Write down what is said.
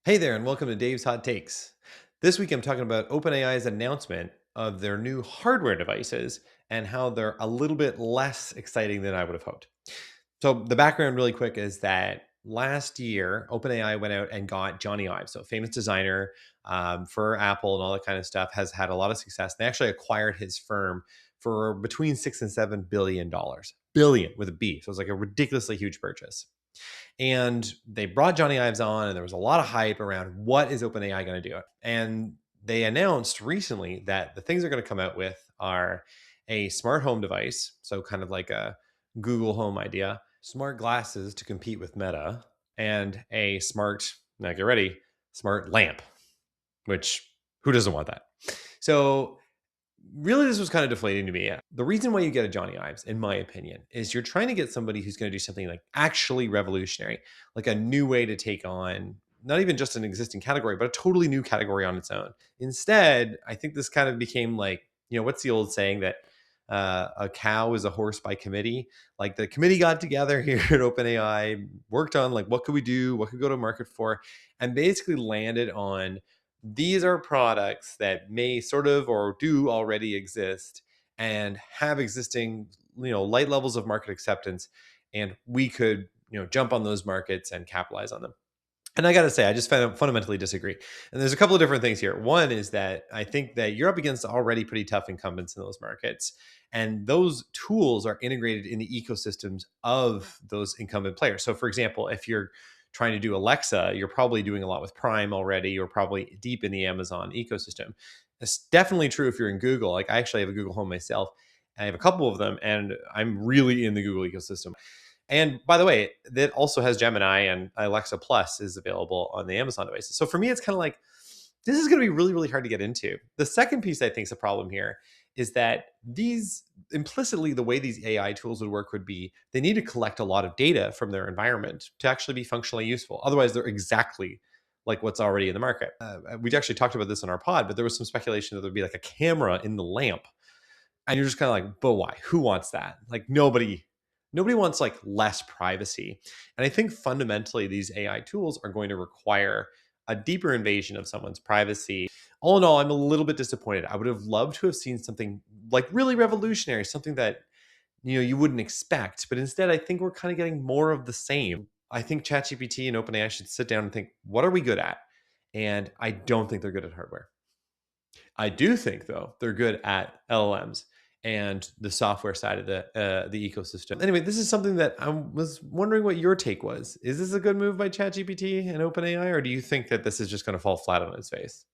Hey there, and welcome to Dave's Hot Takes. This week I'm talking about OpenAI's announcement of their new hardware devices and how they're a little bit less exciting than I would have hoped. So, the background, really quick, is that last year, OpenAI went out and got Johnny Ive, so a famous designer for Apple and all that kind of stuff, has had a lot of success. They actually acquired his firm for between $6 and $7 billion, billion with a B. So, it was like a ridiculously huge purchase. And they brought Johnny Ives on, and there was a lot of hype around what is OpenAI going to do. And they announced recently that the things they're going to come out with are a smart home device, so kind of like a Google Home idea, smart glasses to compete with Meta, and a smart, now get ready, smart lamp, which who doesn't want that? So really, this was kind of deflating to me. The reason why you get a Johnny Ives, in my opinion, is you're trying to get somebody who's going to do something like actually revolutionary, like a new way to take on not even just an existing category, but a totally new category on its own. Instead, I think this kind of became like, what's the old saying that a cow is a horse by committee? Like the committee got together here at OpenAI, worked on like what could we do, what could go to market for, and basically landed on these are products that may sort of or do already exist and have existing light levels of market acceptance, and we could jump on those markets and capitalize on them. And I got to say, I just fundamentally disagree. And there's a couple of different things here. One is that I think that you're up against already pretty tough incumbents in those markets. And those tools are integrated in the ecosystems of those incumbent players. So, for example, if you're trying to do Alexa, you're probably doing a lot with Prime already. You're probably deep in the Amazon ecosystem. It's definitely true if you're in Google. Like, I actually have a Google Home myself. I have a couple of them, and I'm really in the Google ecosystem. And by the way, that also has Gemini, and Alexa Plus is available on the Amazon devices. So for me, it's kind of like this is going to be really, really hard to get into. The second piece I think is a problem here is that these implicitly the way these AI tools would work would be they need to collect a lot of data from their environment to actually be functionally useful. Otherwise, they're exactly like what's already in the market. We actually talked about this on our pod, but there was some speculation that there'd be like a camera in the lamp, and you're just kind of like, but why? Who wants that? Like nobody wants like less privacy. And I think fundamentally these AI tools are going to require a deeper invasion of someone's privacy. All in all, I'm a little bit disappointed. I would have loved to have seen something like really revolutionary, something that you wouldn't expect. But instead, I think we're kind of getting more of the same. I think ChatGPT and OpenAI should sit down and think, what are we good at? And I don't think they're good at hardware. I do think, though, they're good at LLMs and the software side of the ecosystem. Anyway, this is something that I was wondering what your take was. Is this a good move by ChatGPT and OpenAI, or do you think that this is just going to fall flat on its face?